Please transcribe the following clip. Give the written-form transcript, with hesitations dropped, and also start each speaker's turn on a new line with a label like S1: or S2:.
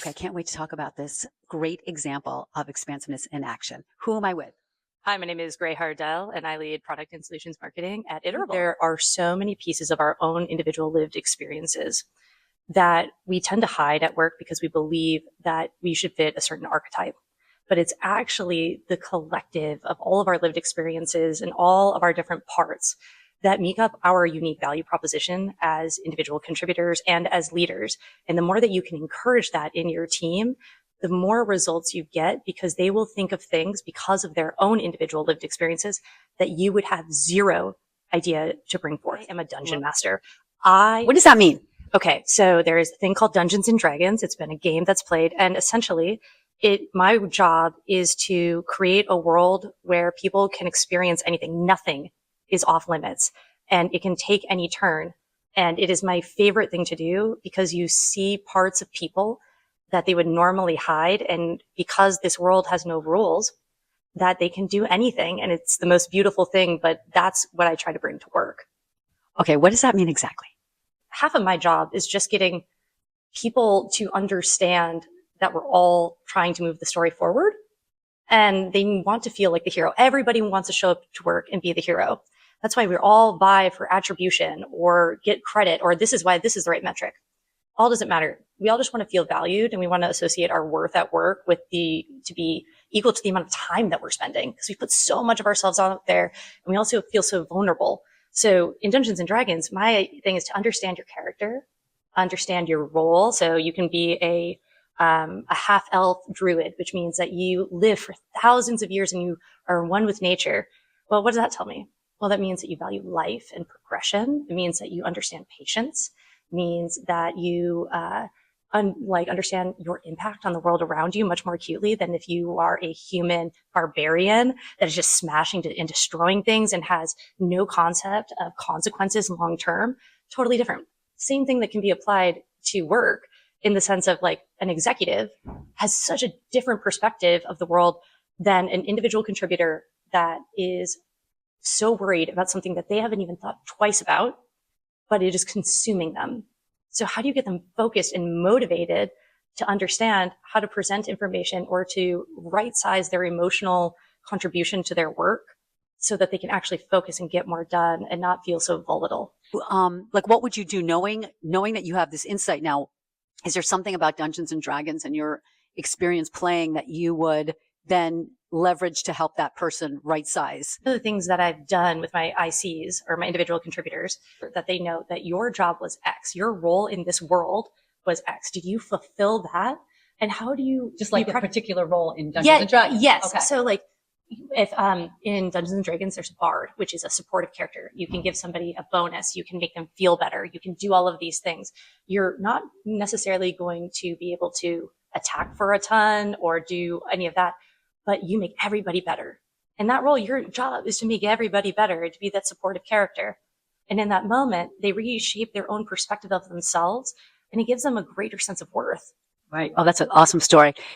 S1: Okay, I can't wait to talk about this great example of expansiveness in action. Who am I with?
S2: Hi, my name is Gray Hardell, and I lead product and solutions marketing at Iterable. There are so many pieces of our own individual lived experiences that we tend to hide at work because we believe that we should fit a certain archetype. But it's actually the collective of all of our lived experiences and all of our different parts that make up our unique value proposition as individual contributors and as leaders. And the more that you can encourage that in your team, the more results you get, because they will think of things because of their own individual lived experiences that you would have zero idea to bring forth. I am a dungeon master.
S1: What does that mean?
S2: Okay, so there is a thing called Dungeons and Dragons. It's been a game that's played, and essentially my job is to create a world where people can experience anything. Nothing is off limits, and it can take any turn. And it is my favorite thing to do because you see parts of people that they would normally hide. And because this world has no rules, that they can do anything. And it's the most beautiful thing, but that's what I try to bring to work.
S1: Okay, what does that mean exactly?
S2: Half of my job is just getting people to understand that we're all trying to move the story forward, and they want to feel like the hero. Everybody wants to show up to work and be the hero. That's why we all vie for attribution or get credit, or this is why this is the right metric. All doesn't matter. We all just want to feel valued, and we want to associate our worth at work with to be equal to the amount of time that we're spending, because we put so much of ourselves out there, and we also feel so vulnerable. So in Dungeons and Dragons, my thing is to understand your character, understand your role. So you can be a half-elf druid, which means that you live for thousands of years and you are one with nature. Well, what does that tell me? Well, that means that you value life and progression. It means that you understand patience. It means that you understand your impact on the world around you much more acutely than if you are a human barbarian that is just smashing and destroying things and has no concept of consequences long term. Totally different. Same thing that can be applied to work, in the sense of like an executive has such a different perspective of the world than an individual contributor that is so worried about something that they haven't even thought twice about, but it is consuming them. So how do you get them focused and motivated to understand how to present information or to right size their emotional contribution to their work so that they can actually focus and get more done and not feel so volatile?
S1: Like, what would you do knowing that you have this insight now? Is there something about Dungeons and Dragons and your experience playing that you would then leverage to help that person right size?
S2: One of the things that I've done with my ICs or my individual contributors, that they know that your job was X, your role in this world was X. Did you fulfill that? And how do you
S3: just like a particular role in Dungeons and Dragons?
S2: Yes.
S3: Okay.
S2: So like if in Dungeons and Dragons, there's a bard, which is a supportive character. You can give somebody a bonus. You can make them feel better. You can do all of these things. You're not necessarily going to be able to attack for a ton or do any of that, but you make everybody better. In that role, your job is to make everybody better, to be that supportive character. And in that moment, they reshape their own perspective of themselves, and it gives them a greater sense of worth.
S1: Right. Oh, that's an awesome story.